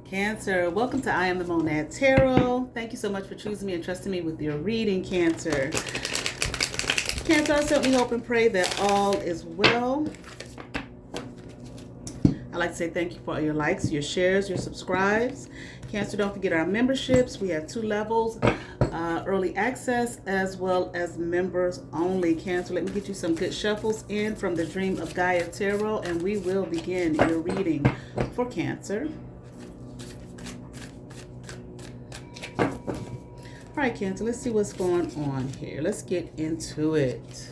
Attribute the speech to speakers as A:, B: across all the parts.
A: Cancer, welcome to I Am the Monad Tarot. Thank you so much for choosing me and trusting me with your reading, Cancer. Cancer, I certainly hope and pray that all is well. I'd like to say thank you for all your likes, your shares, your subscribes. Cancer, don't forget our memberships. We have 2 levels, early access as well as members only. Cancer, let me get you some good shuffles in from the Dream of Gaia Tarot, and we will begin your reading for Cancer. All right, Cancer, let's see what's going on here. Let's get into it.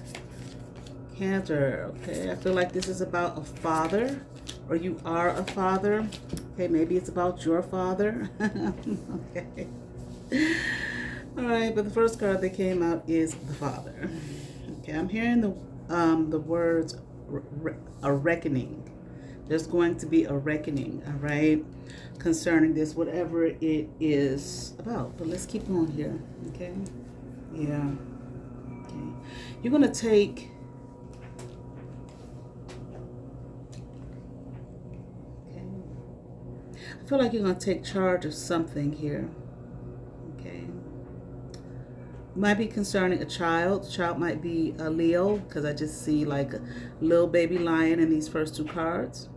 A: Cancer, okay, I feel like this is about a father, or you are a father. Okay, maybe it's about your father. Okay. All right, but the first card that came out is the father. Okay, I'm hearing the words a reckoning. There's going to be a reckoning, all right, concerning this, whatever it is about. But let's keep going here, okay? Yeah. Okay. You're going to take... Okay. I feel like you're going to take charge of something here, okay? Might be concerning a child. The child might be a Leo, because I just see like a little baby lion in these first 2 cards.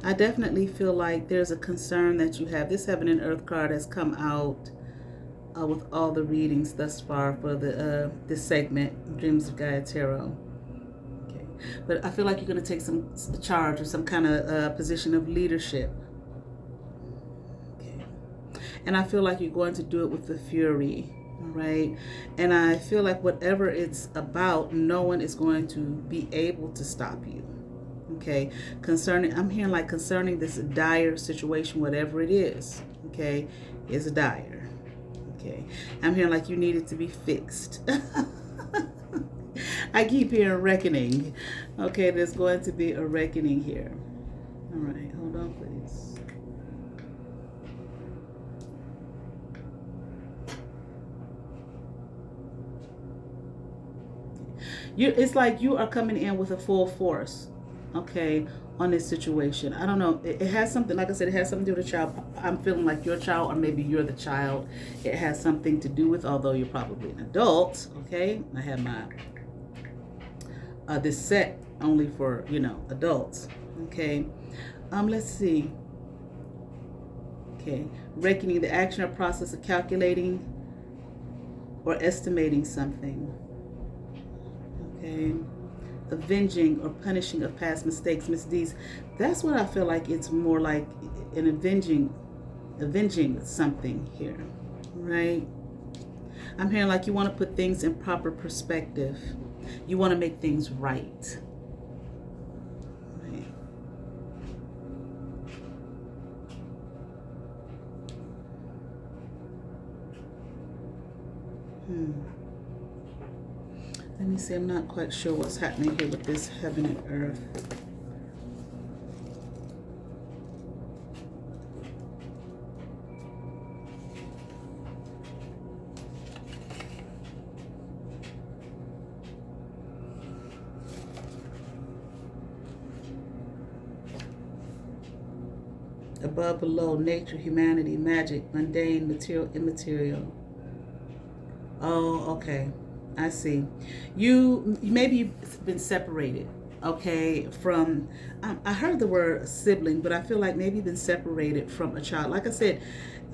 A: I definitely feel like there's a concern that you have. This Heaven and Earth card has come out with all the readings thus far for the this segment, Dreams of Gaia Tarot. Okay, but I feel like you're going to take some charge or some kind of position of leadership. Okay, and I feel like you're going to do it with the fury. All right, and I feel like whatever it's about, no one is going to be able to stop you. Okay, I'm hearing like concerning this dire situation, whatever it is, okay, is dire. Okay, I'm hearing like you need it to be fixed. I keep hearing reckoning. Okay, there's going to be a reckoning here. All right, hold on, please. It's like you are coming in with a full force, okay, on this situation. I don't know. It has something, like I said, it has something to do with a child. I'm feeling like your child, or maybe you're the child. It has something to do with, although you're probably an adult, okay? I have my, this set only for, adults, okay? Let's see. Okay, reckoning, the action or process of calculating or estimating something, okay? Avenging or punishing of past mistakes, misdeeds. That's what I feel like. It's more like an avenging something here, right? I'm hearing like you want to put things in proper perspective. You want to make things right. Right. Let me see, I'm not quite sure what's happening here with this Heaven and Earth. Above, below, nature, humanity, magic, mundane, material, immaterial. Oh, okay. I see. You maybe you've been separated, okay, from, I heard the word sibling, but I feel like maybe you've been separated from a child. Like I said,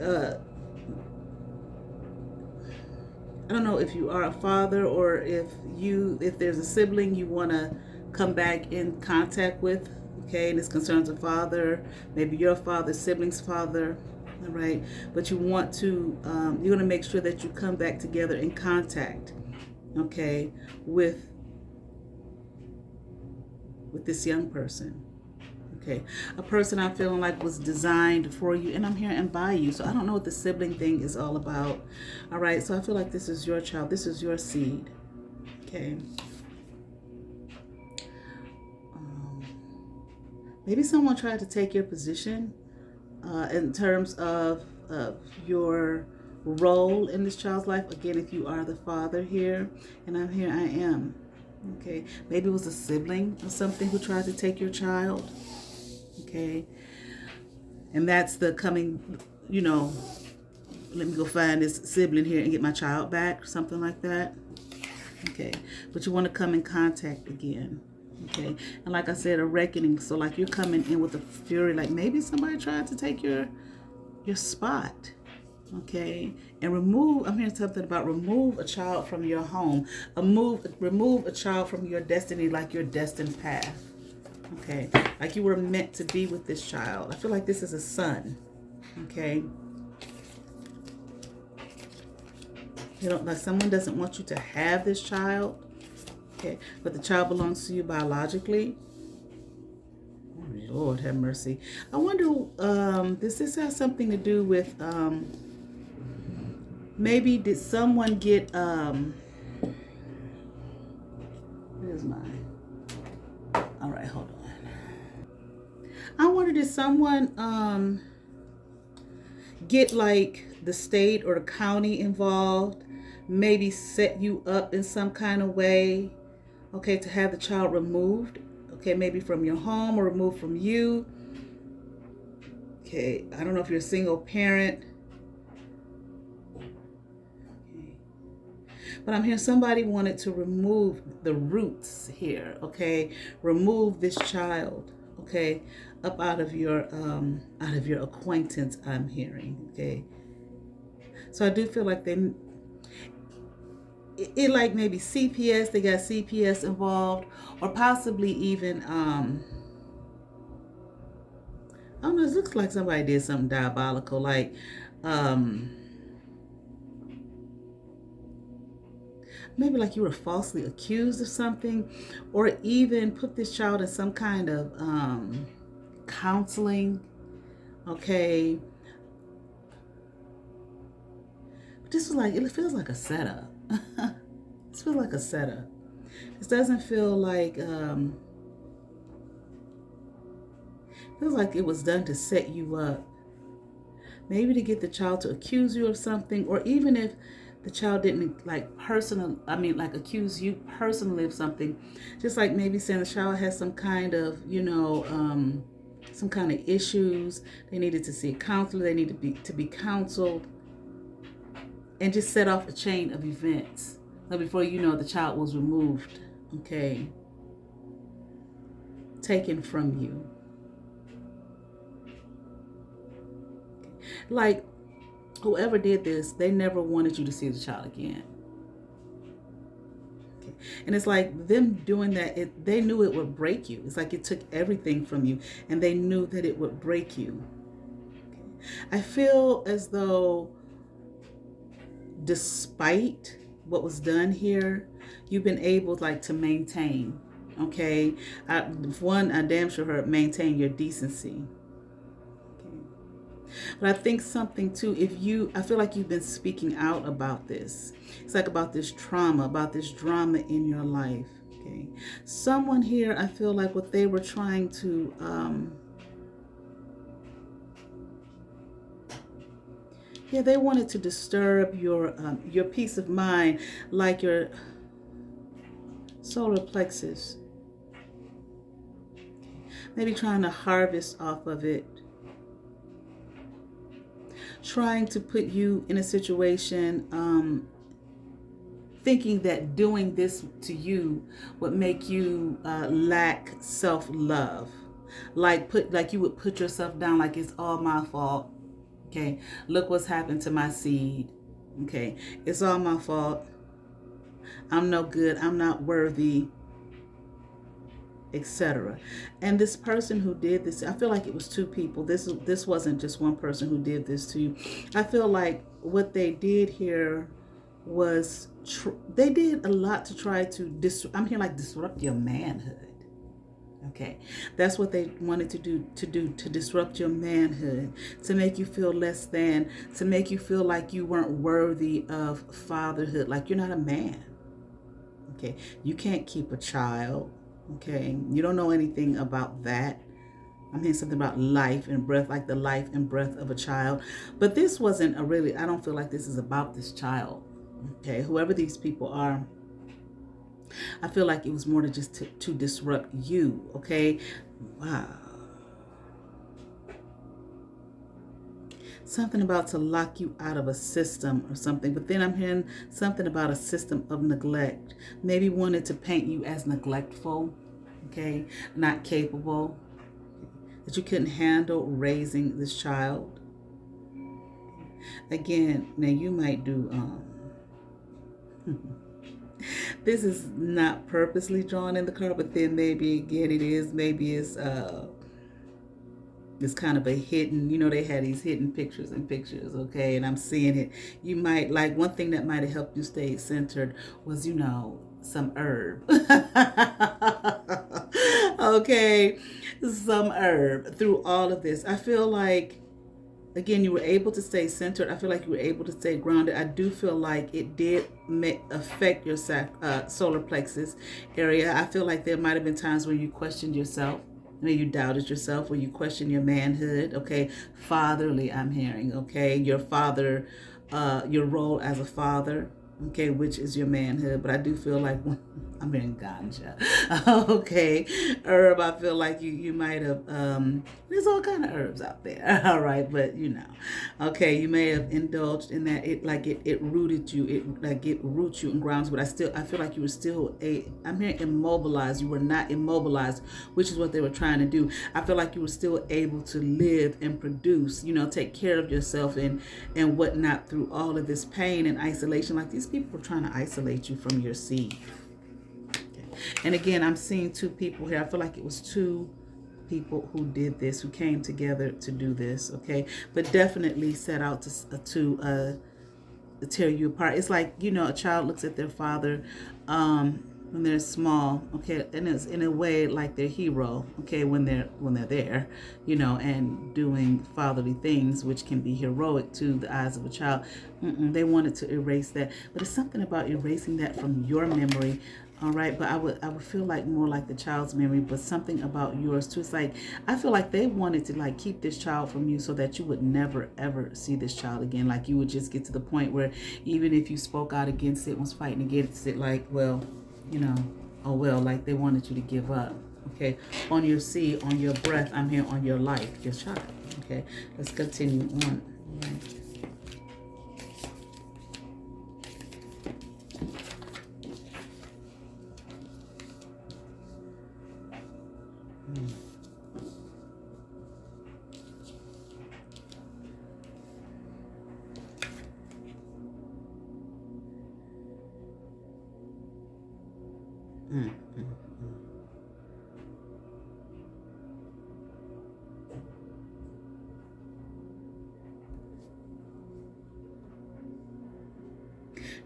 A: I don't know if you are a father, or if there's a sibling you want to come back in contact with, okay, and this concerns a father, maybe your father, sibling's father, all right, but you want to, you're going to make sure that you come back together in contact, okay, with this young person, okay, a person I'm feeling like was designed for you, and I'm hearing and by you. So I don't know what the sibling thing is all about. All right, so I feel like this is your child, this is your seed, okay. Maybe someone tried to take your position in terms of your role in this child's life. Again, if you are the father here, and I'm here, I am. Okay, maybe it was a sibling or something who tried to take your child. Okay, and that's the coming, you know, let me go find this sibling here and get my child back, something like that. Okay, but you want to come in contact again. Okay, and like I said, a reckoning. So like you're coming in with a fury, like maybe somebody tried to take your spot. Okay, and remove, I'm hearing something about remove a child from your home, remove a child from your destiny, like your destined path. Okay, like you were meant to be with this child. I feel like this is a son. Okay, you know, like someone doesn't want you to have this child. Okay, but the child belongs to you biologically. Oh, Lord have mercy. I wonder, does this have something to do with maybe did someone get where's mine? All right, hold on. I wonder, did someone get like the state or the county involved, maybe set you up in some kind of way, okay, to have the child removed, okay, maybe from your home or removed from you. Okay, I don't know if you're a single parent. Okay. But I'm hearing somebody wanted to remove the roots here, okay? Remove this child, okay, up out of your acquaintance, I'm hearing, okay? So I do feel like it like maybe CPS, they got CPS involved, or possibly even I don't know, it looks like somebody did something diabolical, like maybe like you were falsely accused of something, or even put this child in some kind of counseling, okay? But this was like, it feels like a setup. This feels like a setup. This doesn't feel like feels like it was done to set you up, maybe to get the child to accuse you of something, or even if the child didn't like accuse you personally of something, just like maybe saying the child has some kind of, you know, some kind of issues, they needed to see a counselor, they need to be counseled, and just set off a chain of events. So before you know, the child was removed, okay, taken from you. Like whoever did this, they never wanted you to see the child again. Okay. And it's like them doing that, they knew it would break you. It's like it took everything from you, and they knew that it would break you. Okay. I feel as though despite what was done here, you've been able like to maintain, okay? I damn sure heard maintain your decency. But I think something too, I feel like you've been speaking out about this. It's like about this trauma, about this drama in your life. Okay. Someone here, I feel like what they were trying to, they wanted to disturb your peace of mind, like your solar plexus. Maybe trying to harvest off of it. Trying to put you in a situation, thinking that doing this to you would make you lack self-love. Like you would put yourself down, like it's all my fault. Okay, look what's happened to my seed. Okay, it's all my fault. I'm no good. I'm not worthy, etc. And this person who did this, I feel like it was two people. This wasn't just one person who did this to you. I feel like what they did here was they did a lot to try to disrupt your manhood. Okay, that's what they wanted to do to disrupt your manhood, to make you feel less than, to make you feel like you weren't worthy of fatherhood, like you're not a man. Okay, you can't keep a child. Okay, you don't know anything about that. I'm hearing something about life and breath, like the life and breath of a child. But this wasn't I don't feel like this is about this child. Okay, whoever these people are, I feel like it was more to just to disrupt you, okay? Wow. Something about to lock you out of a system or something. But then I'm hearing something about a system of neglect. Maybe wanted to paint you as neglectful, okay? Not capable. That you couldn't handle raising this child. Again, now you might do this is not purposely drawn in the card, but then maybe again it is. Maybe it's kind of a hidden, they had these hidden pictures and pictures, okay? And I'm seeing it. You might, like, one thing that might have helped you stay centered was, some herb. Okay, some herb through all of this. I feel like, again, you were able to stay centered. I feel like you were able to stay grounded. I do feel like it did affect your solar plexus area. I feel like there might have been times where you questioned yourself. Maybe you doubted yourself, or you questioned your manhood. Okay, fatherly, I'm hearing. Okay, your father, your role as a father. Okay, which is your manhood. But I do feel like I'm hearing ganja. Okay, herb. I feel like you might have. There's all kind of herbs out there. All right, but okay, you may have indulged in that. It rooted you. It roots you and grounds. But I feel like you were still I'm hearing immobilized. You were not immobilized, which is what they were trying to do. I feel like you were still able to live and produce. Take care of yourself and whatnot through all of this pain and isolation. Like, these people were trying to isolate you from your seed. And again, I'm seeing two people here. I feel like it was two people who did this, who came together to do this, okay? But definitely set out to tear you apart. It's like, a child looks at their father when they're small, okay, and it's in a way like their hero, okay, when they're there, and doing fatherly things, which can be heroic to the eyes of a child. They wanted to erase that, but it's something about erasing that from your memory. All right, but I would feel like more like the child's memory, but something about yours too. It's like, I feel like they wanted to like keep this child from you so that you would never ever see this child again. Like, you would just get to the point where even if you spoke out against it, was fighting against it, like, well, oh well, like they wanted you to give up. Okay, on your seed, on your breath, I'm here, on your life, your child. Okay, let's continue on. All right.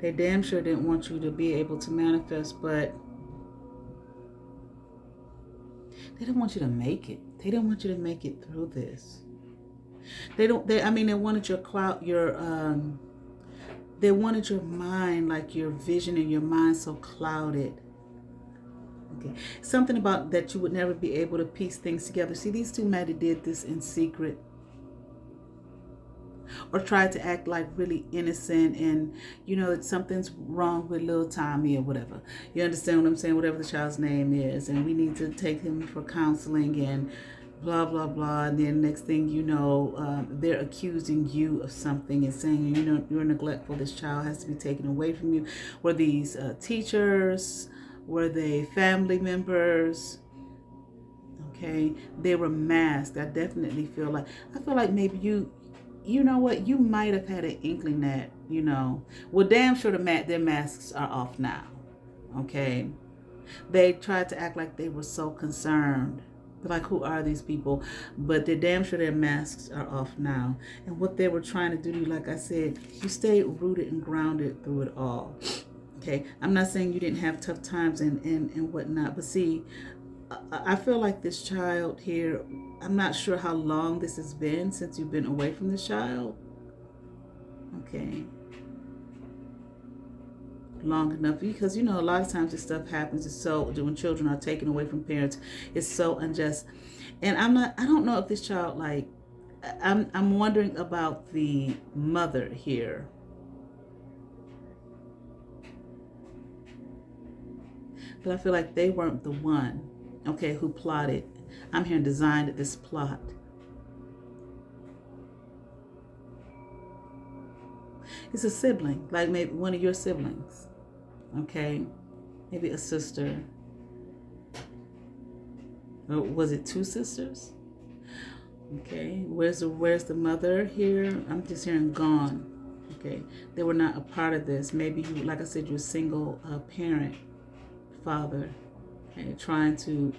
A: They damn sure didn't want you to be able to manifest, but they didn't want you to make it. They didn't want you to make it through this. They wanted your clout, they wanted your mind, like your vision and your mind so clouded. Okay. Something about that you would never be able to piece things together. See, these two might have did this in secret, or tried to act like really innocent, and that something's wrong with little Tommy or whatever. You understand what I'm saying? Whatever the child's name is, and we need to take him for counseling and blah blah blah. And then next thing you know, they're accusing you of something and saying you're neglectful. This child has to be taken away from you. Were these teachers? Were they family members? Okay, they were masked. I definitely feel like maybe you know what, you might have had an inkling that, well, damn sure their masks are off now. Okay, they tried to act like they were so concerned, like, who are these people? But they're damn sure their masks are off now. And what they were trying to do to you, like I said, you stayed rooted and grounded through it all. Okay, I'm not saying you didn't have tough times and whatnot, but see, I feel like this child here, I'm not sure how long this has been since you've been away from this child. Okay. Long enough, because a lot of times this stuff happens. It's so, when children are taken away from parents, it's so unjust. And I don't know if this child, like, I'm wondering about the mother here. But I feel like they weren't the one, okay, who plotted. I'm here and designed this plot. It's a sibling, like maybe one of your siblings, okay? Maybe a sister. Or was it two sisters? Okay, where's the mother here? I'm just hearing gone. Okay, they were not a part of this. Maybe you, like I said, you're a single parent, father, okay, trying to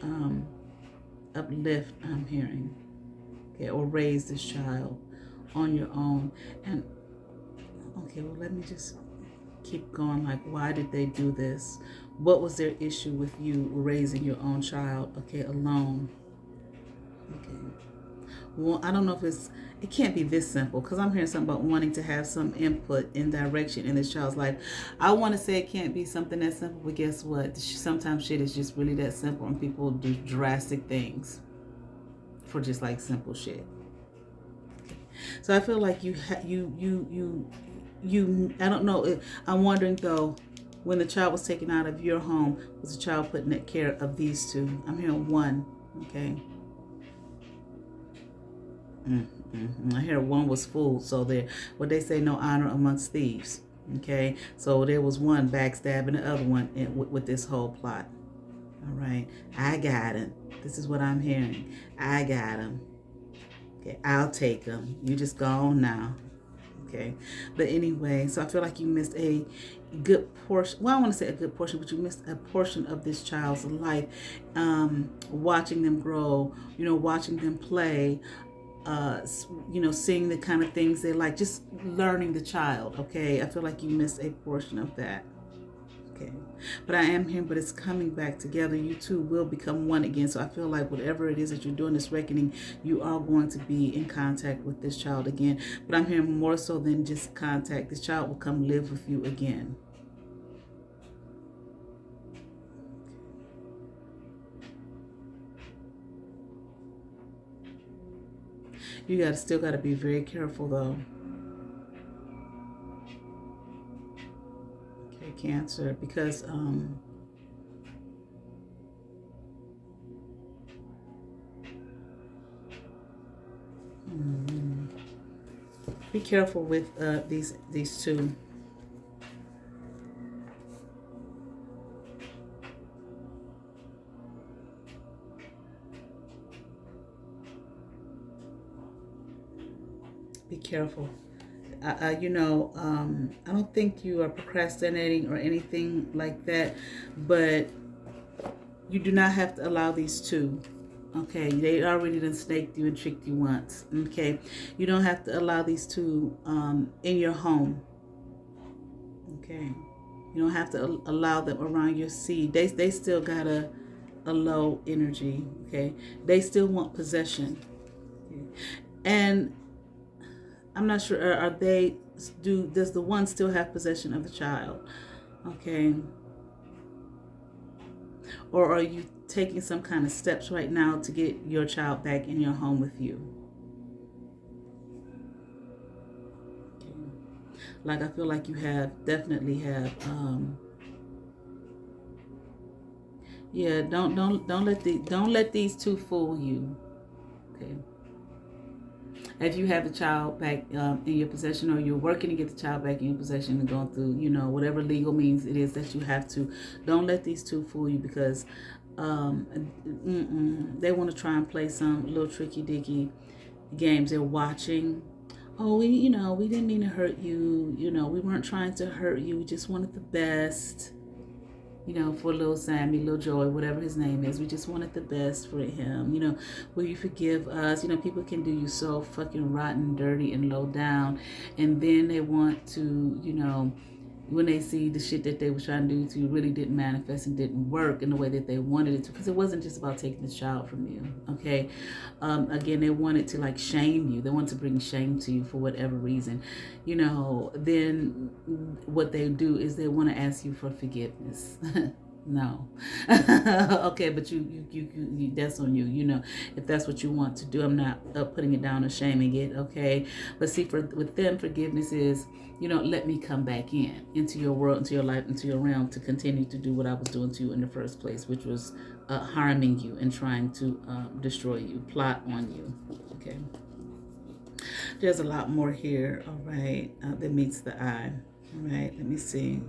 A: uplift. I'm hearing, okay, or raise this child on your own. And okay, well, let me just keep going. Like, why did they do this? What was their issue with you raising your own child? Okay, alone. Okay. Well, I don't know if it can't be this simple, because I'm hearing something about wanting to have some input and direction in this child's life. I want to say it can't be something that simple, but guess what? Sometimes shit is just really that simple, and people do drastic things for just like simple shit. So I feel like you I don't know. I'm wondering though, when the child was taken out of your home, was the child put in care of these two? I'm hearing one. Okay. I hear one was fooled, so there. What they say, no honor amongst thieves. Okay, so there was one backstabbing the other one with this whole plot. All right, I got him. This is what I'm hearing. I got him. Okay, I'll take him. You just go on now. Okay, but anyway, so I feel like you missed a good portion. Well, I want to say a good portion, but you missed a portion of this child's life. Watching them grow, watching them play. Seeing the kind of things they like, just learning the child. Okay, I feel like you missed a portion of that. Okay, but I am here, but it's coming back together. You two will become one again. So I feel like whatever it is that you're doing, this reckoning, you are going to be in contact with this child again. But I'm hearing more so than just contact. This child will come live with you again. You still got to be very careful though. Okay, Cancer, because be careful with these two. Be careful. I don't think you are procrastinating or anything like that, but you do not have to allow these two. Okay, they already done snaked you and tricked you once. Okay, you don't have to allow these two in your home. Okay, you don't have to allow them around your seed. They still got a low energy. Okay, they still want possession. Okay. And I'm not sure, does the one still have possession of the child? Okay. Or are you taking some kind of steps right now to get your child back in your home with you? Okay. Like, I feel like you definitely have, yeah, don't let these two fool you. Okay. If you have the child back in your possession, or you're working to get the child back in your possession and going through, whatever legal means it is that you have to, don't let these two fool you, because they want to try and play some little tricky dicky games. They're watching. Oh, we didn't mean to hurt you. We weren't trying to hurt you. We just wanted the best. For little Sammy, little Joy, whatever his name is. We just wanted the best for him. Will you forgive us? People can do you so fucking rotten, dirty, and low down. And then they want to, when they see the shit that they were trying to do to you really didn't manifest and didn't work in the way that they wanted it to. Because it wasn't just about taking the child from you, okay? Again, they wanted to, like, shame you. They wanted to bring shame to you for whatever reason. Then what they do is they want to ask you for forgiveness. No. Okay, but you that's on you. If that's what you want to do, I'm not putting it down or shaming it. Okay, but see, with them, forgiveness is, let me come back into your world, into your life, into your realm to continue to do what I was doing to you in the first place, which was harming you and trying to destroy you, plot on you. Okay. There's a lot more here. All right, that meets the eye. All right, let me see.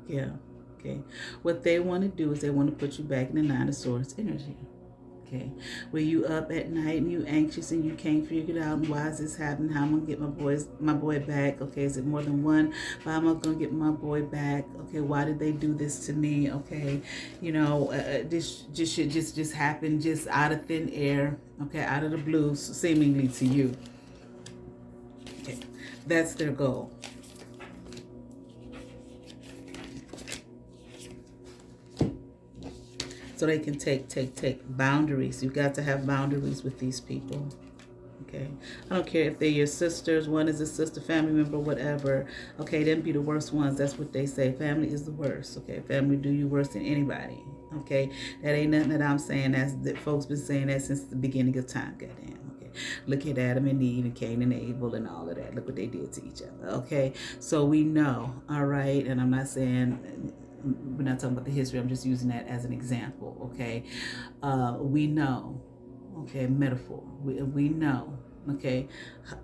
A: Yeah. Okay. What they want to do is they want to put you back in the Nine of Swords energy. Okay. Where you up at night and you anxious and you can't figure it out, and why is this happening? How am I gonna get my boy back? Okay, is it more than one? Why am I gonna get my boy back? Okay, why did they do this to me? Okay, this should just happen just out of thin air. Okay, out of the blue, seemingly to you. Okay, that's their goal. So they can take boundaries. You got to have boundaries with these people. Okay, I don't care if they're your sisters. One is a sister, family member, whatever. Okay, them be the worst ones. That's what they say. Family is the worst. Okay, family do you worse than anybody. Okay, that ain't nothing that I'm saying. That folks been saying that since the beginning of time. Goddamn. Okay, look at Adam and Eve and Cain and Abel and all of that. Look what they did to each other. Okay, so we know. All right, and I'm not saying. We're not talking about the history. I'm just using that as an example. Okay, we know. Okay, metaphor. We know. Okay,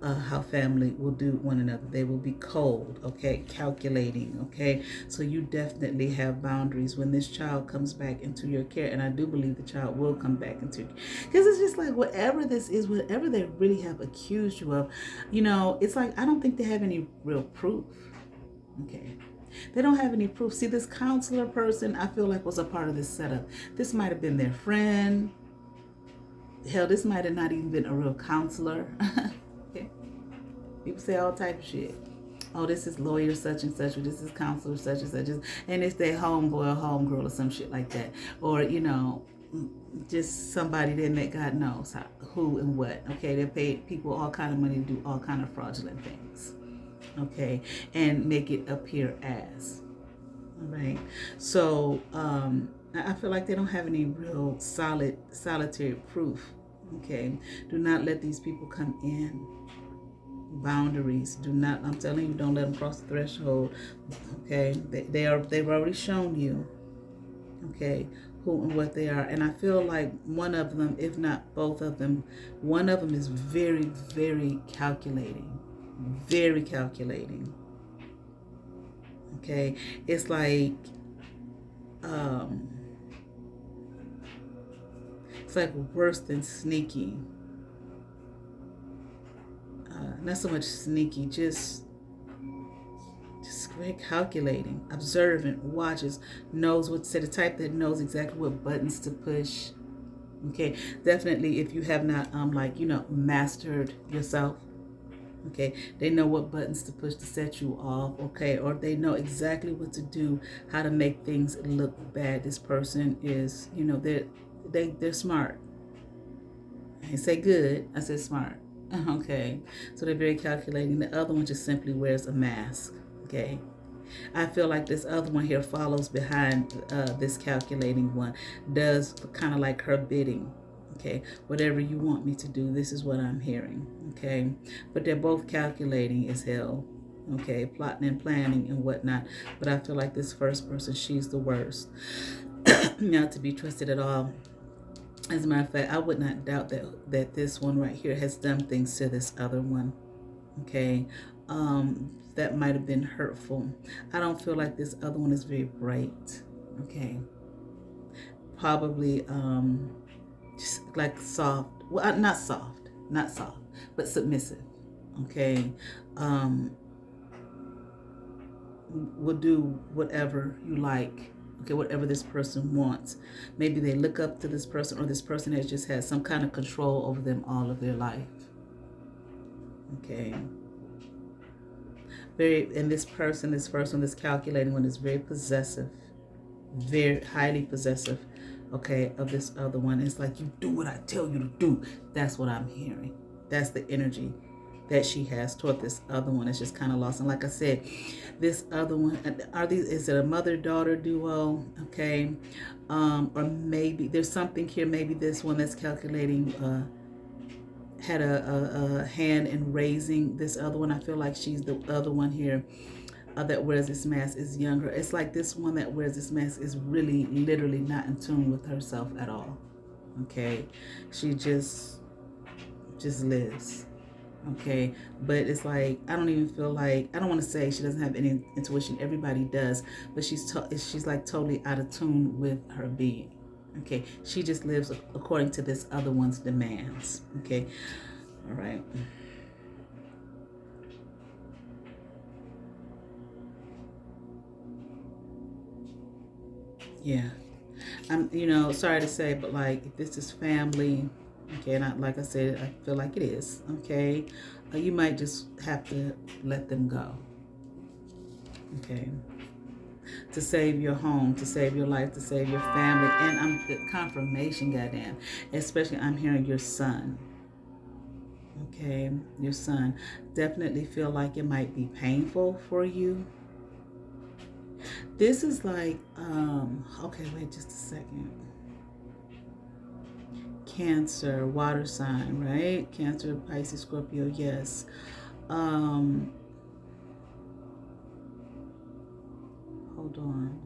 A: how family will do one another. They will be cold. Okay, calculating. Okay, so you definitely have boundaries when this child comes back into your care, and I do believe the child will come back into, because it's just like whatever this is, whatever they really have accused you of, it's like I don't think they have any real proof. Okay. They don't have any proof. See, this counselor person, I feel like was a part of this setup. This might have been their friend. Hell, this might have not even been a real counselor. Okay. People say all type of shit. Oh, this is lawyer such and such, or this is counselor such and such, and it's their homeboy or homegirl or some shit like that. Or, just somebody that God knows who and what. Okay, they pay people all kind of money to do all kind of fraudulent things. Okay, and make it appear as. All right. So I feel like they don't have any real solitary proof. Okay. Do not let these people come in. Boundaries. Do not. I'm telling you, don't let them cross the threshold. Okay. They've already shown you. Okay. Who and what they are, and I feel like one of them, if not both of them, one of them is very, very calculating. Very calculating. Okay, it's like worse than sneaky. Not so much sneaky, just very calculating, observant, watches, knows what to say, the type that knows exactly what buttons to push. Okay, definitely if you have not mastered yourself. Okay, they know what buttons to push to set you off. Okay, or they know exactly what to do, how to make things look bad. This person is, they're smart. I say good, I said smart. Okay, so they're very calculating. The other one just simply wears a mask. Okay, I feel like this other one here follows behind this calculating one, does kind of like her bidding. Okay, whatever you want me to do, this is what I'm hearing. Okay, but they're both calculating as hell. Okay, plotting and planning and whatnot. But I feel like this first person, she's the worst. Not to be trusted at all. As a matter of fact, I would not doubt that this one right here has done things to this other one. Okay, that might have been hurtful. I don't feel like this other one is very bright. Okay, probably just like soft. Well, not soft, but submissive. Okay, will do whatever you like. Okay, whatever this person wants. Maybe they look up to this person, or this person has just had some kind of control over them all of their life. Okay. And this first one, this calculating one, is very possessive, very highly possessive. Okay, of this other one. It's like, you do what I tell you to do. That's what I'm hearing. That's the energy. that she has toward this other one. It's just kind of lost. And like I said, this other one, is it a mother-daughter duo? Okay. Or maybe there's something here. Maybe this one that's calculating had a hand in raising this other one. I feel like she's the other one here that wears this mask is younger. It's like this one that wears this mask is really literally not in tune with herself at all. Okay. She just lives. Okay, but it's like I don't even feel like, I don't want to say she doesn't have any intuition. Everybody does, but she's like totally out of tune with her being. Okay, she just lives according to this other one's demands. Okay, all right. Yeah, I'm, sorry to say, but like if this is family, okay, and like I said, I feel like it is. Okay, you might just have to let them go. Okay, to save your home, to save your life, to save your family, and I'm the confirmation, goddamn. Especially, I'm hearing your son. Okay, your son. Definitely feel like it might be painful for you. This is like, okay, wait just a second. Cancer, water sign, right? Cancer, Pisces, Scorpio, yes. Hold on.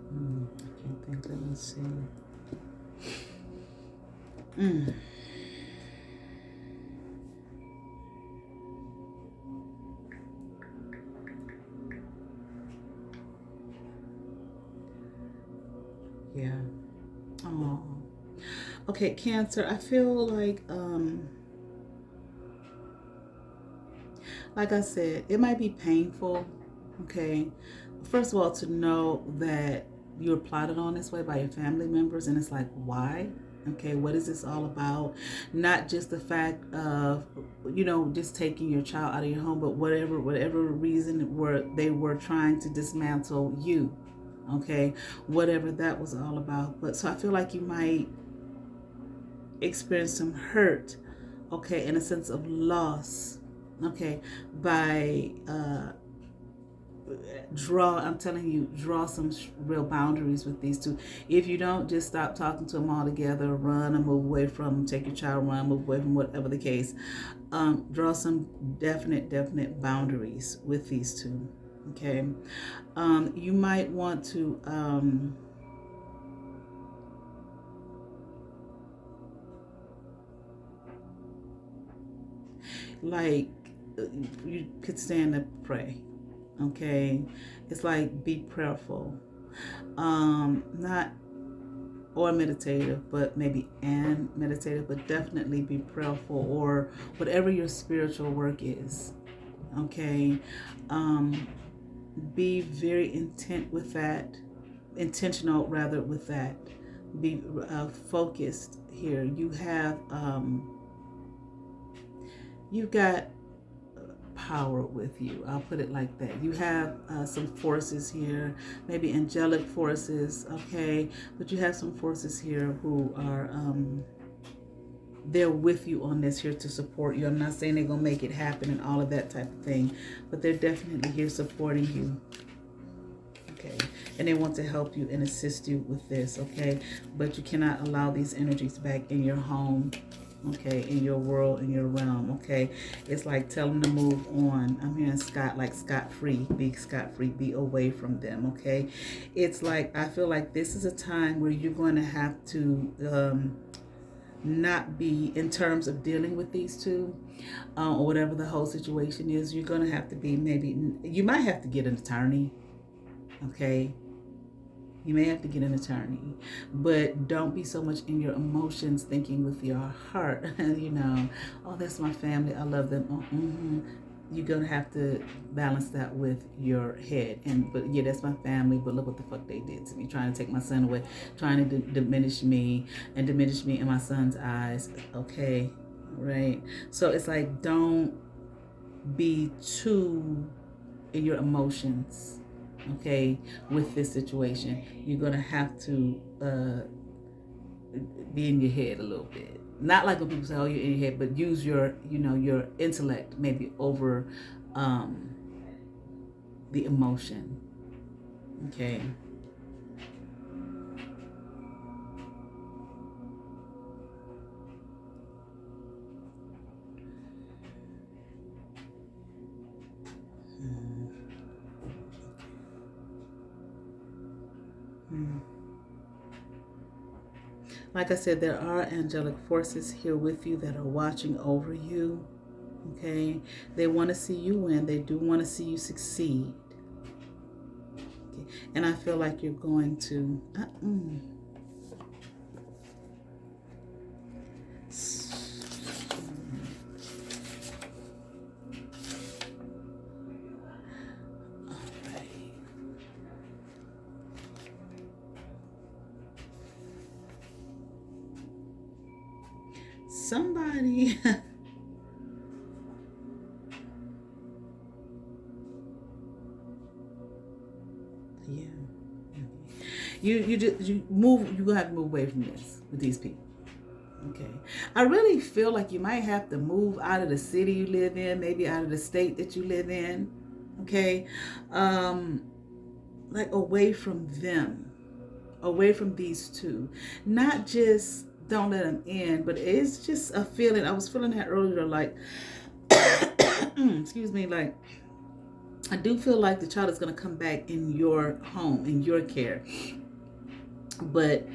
A: I can't think, let me see. Yeah. Oh. Okay, Cancer, I feel like I said, it might be painful, okay? First of all, to know that you're plotted on this way by your family members, and it's like, why? Okay, what is this all about? Not just the fact of, just taking your child out of your home, but whatever reason they were trying to dismantle you, okay? Whatever that was all about. But so I feel like you might experience some hurt, okay, in a sense of loss, okay, by I'm telling you, draw some real boundaries with these two. If you don't, just stop talking to them altogether, run or move away from them, take your child, run, move away from, whatever the case. Draw some definite boundaries with these two, okay? You might want to like you could stand to pray, okay? It's like be prayerful, not or meditative, but maybe and meditative, but definitely be prayerful, or whatever your spiritual work is, okay? Be very intentional rather with that. Be focused here. You've got power with you. I'll put it like that. You have some forces here, maybe angelic forces, okay? But you have some forces here who are, they're with you on this, here to support you. I'm not saying they're going to make it happen and all of that type of thing, but they're definitely here supporting you, okay? And they want to help you and assist you with this, okay? But you cannot allow these energies back in your home, okay, in your world, in your realm, okay? It's like tell them to move on. I'm hearing scot-free, be scot-free, be away from them, okay? It's like, I feel like this is a time where you're going to have to not be, in terms of dealing with these two, or whatever the whole situation is, you're going to have to be, maybe, you might have to get an attorney, okay? You may have to get an attorney, but don't be so much in your emotions, thinking with your heart, oh, that's my family, I love them. You're going to have to balance that with your head. But yeah, that's my family, but look what the fuck they did to me, trying to take my son away, trying to diminish me in my son's eyes, okay, right? So it's like, don't be too in your emotions, okay, with this situation. You're going to have to be in your head a little bit. Not like when people say, oh, you're in your head, but use your, your intellect maybe over the emotion. Okay. Like I said, there are angelic forces here with you that are watching over you. Okay. They want to see you win. They do want to see you succeed. Okay. And I feel like you're going to. Somebody. Yeah. You move. You gonna have to move away from this with these people. Okay. I really feel like you might have to move out of the city you live in, maybe out of the state that you live in. Okay. Like away from them, away from these two. Not just don't let them in, but it's just a feeling. I was feeling that earlier, like, excuse me, like, I do feel like the child is going to come back in your home, in your care. But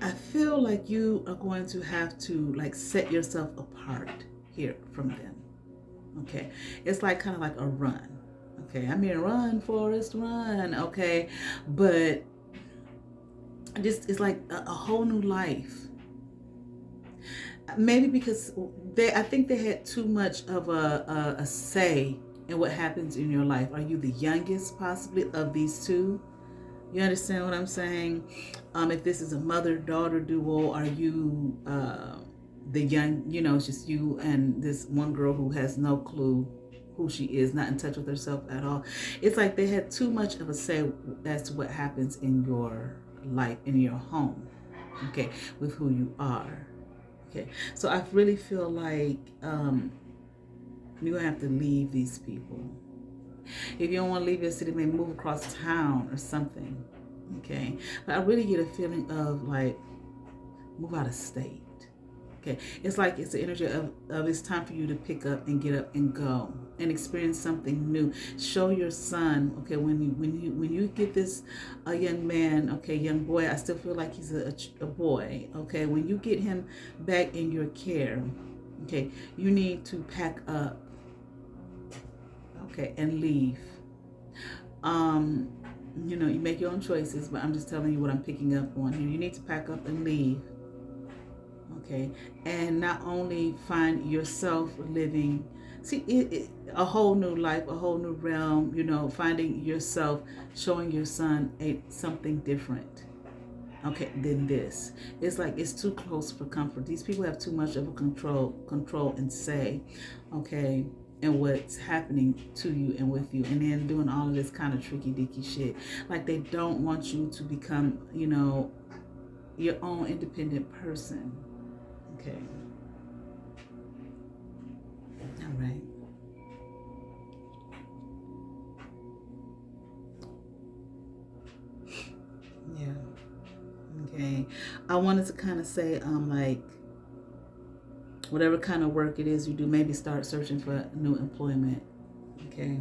A: I feel like you are going to have to like set yourself apart here from them. Okay. It's like kind of like a run. Okay. I mean, run, Forrest, run. Okay. But just, it's like a whole new life. Maybe because I think they had too much of a say in what happens in your life. Are you the youngest possibly of these two? You understand what I'm saying? If this is a mother-daughter duo, are you the young, it's just you and this one girl who has no clue who she is, not in touch with herself at all. It's like they had too much of a say as to what happens in your life, in your home, okay, with who you are. Okay, so I really feel like you're going to have to leave these people. If you don't want to leave your city, maybe move across town or something. Okay, but I really get a feeling of like move out of state. Okay, it's like it's the energy of it's time for you to pick up and get up and go and experience something new. Show your son. Okay, when you get this a young man, okay, young boy. I still feel like he's a boy. Okay, when you get him back in your care, okay, you need to pack up. Okay, and leave. You make your own choices, but I'm just telling you what I'm picking up on here. You need to pack up and leave. Okay, and not only find yourself living, a whole new life, a whole new realm, finding yourself, showing your son something different, okay, than this. It's like it's too close for comfort. These people have too much of a control and say, okay, and what's happening to you and with you, and then doing all of this kind of tricky dicky shit. Like they don't want you to become, your own independent person. Okay. All right. Yeah. Okay. I wanted to kind of say, like, whatever kind of work it is you do, maybe start searching for new employment. Okay.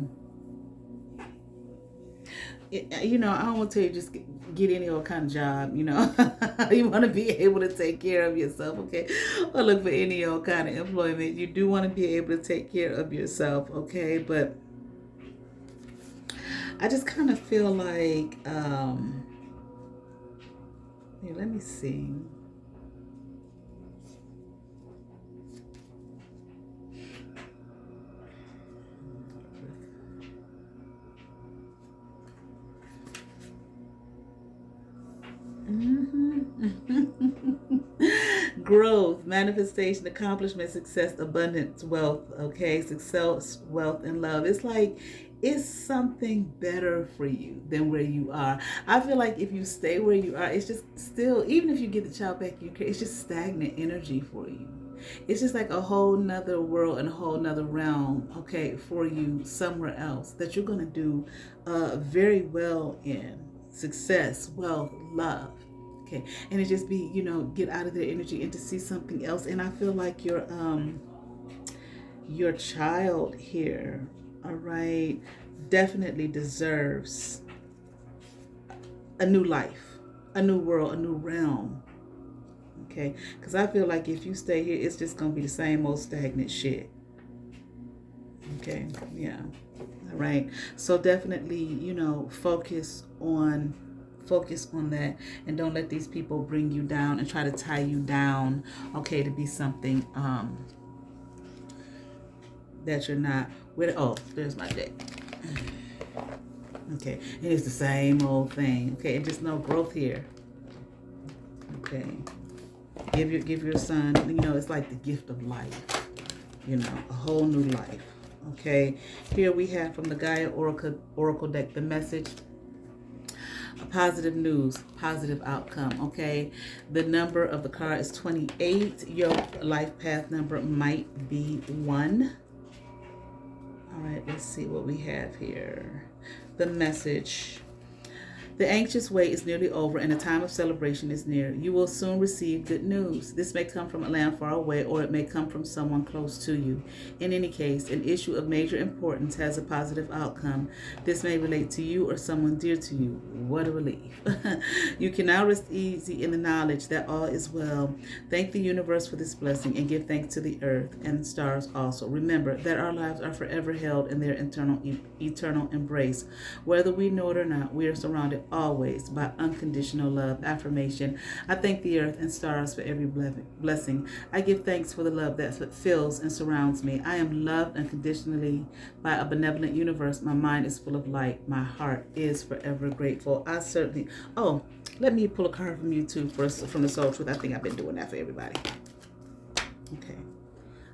A: I don't want to tell you just get any old kind of job, You want to be able to take care of yourself, okay? Or look for any old kind of employment. You do want to be able to take care of yourself, okay? But I just kind of feel like, let me see. growth, manifestation, accomplishment, success, abundance, wealth, okay? Success, wealth, and love. It's like it's something better for you than where you are. I feel like if you stay where you are, it's just still, even if you get the child back, it's just stagnant energy for you. It's just like a whole nother world and a whole nother realm, okay, for you somewhere else that you're going to do very well in. Success, wealth, love. Okay, and it just be, get out of their energy and to see something else. And I feel like your child here, all right, definitely deserves a new life, a new world, a new realm. Okay, because I feel like if you stay here, it's just gonna be the same old stagnant shit. Okay, yeah, all right. So definitely, focus on that, and don't let these people bring you down and try to tie you down, okay, to be something that you're not. Oh, there's my deck. Okay, and it's the same old thing. Okay, and just no growth here. Okay, give your son, it's like the gift of life, a whole new life. Okay, here we have from the Gaia Oracle deck the message: positive news, positive outcome. Okay, the number of the card is 28. Your life path number might be 1. All right, let's see what we have here. The message: the anxious wait is nearly over and a time of celebration is near. You will soon receive good news. This may come from a land far away, or it may come from someone close to you. In any case, an issue of major importance has a positive outcome. This may relate to you or someone dear to you. What a relief. You can now rest easy in the knowledge that all is well. Thank the universe for this blessing and give thanks to the earth and stars also. Remember that our lives are forever held in their eternal embrace. Whether we know it or not, we are surrounded always by unconditional love. Affirmation: I thank the earth and stars for every blessing. I give thanks for the love that fills and surrounds me. I am loved unconditionally by a benevolent universe. My mind is full of light. My heart is forever grateful. I certainly... Oh, let me pull a card from you too from the Soul Truth. I think I've been doing that for everybody. Okay.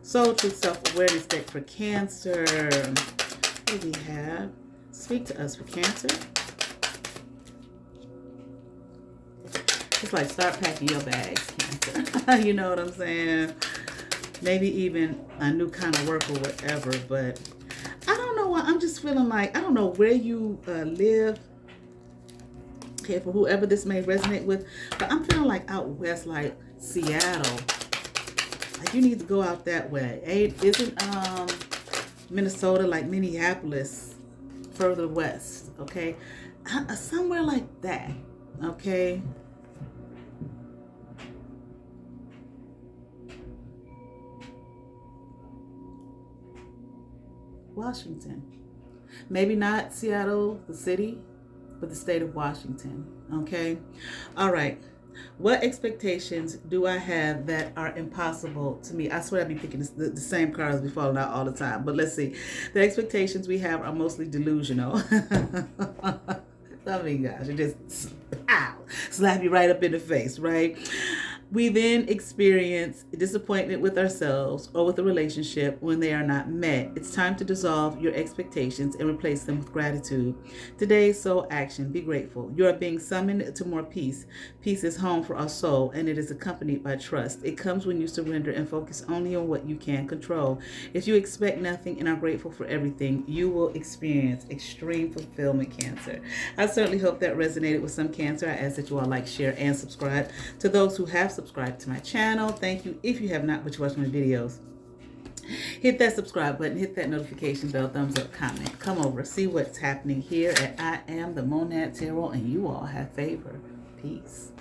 A: Soul Truth Self-Awareness deck for Cancer. What do we have? Speak to us for Cancer. It's like, start packing your bags, Cancer. You know what I'm saying? Maybe even a new kind of work or whatever. But I don't know why. I'm just feeling like, I don't know where you live. Okay, for whoever this may resonate with. But I'm feeling like out west, like Seattle. Like you need to go out that way. Isn't Minnesota like Minneapolis further west? Okay. Somewhere like that. Okay. Washington. Maybe not Seattle, the city, but the state of Washington. Okay. All right. What expectations do I have that are impossible to me? I swear I'd be picking the same cards be falling out all the time. But let's see. The expectations we have are mostly delusional. I mean, gosh, it just slap you right up in the face, right? We then experience disappointment with ourselves or with a relationship when they are not met. It's time to dissolve your expectations and replace them with gratitude. Today's soul action: be grateful. You are being summoned to more peace. Peace is home for our soul, and it is accompanied by trust. It comes when you surrender and focus only on what you can control. If you expect nothing and are grateful for everything, you will experience extreme fulfillment, Cancer. I certainly hope that resonated with some, Cancer. I ask that you all like, share, and subscribe. To those who have subscribe to my channel, thank you. If you have not, but you watch my videos, hit that subscribe button, hit that notification bell, thumbs up, comment, come over, see what's happening here at I Am the Monad Tarot, and you all have favor. Peace.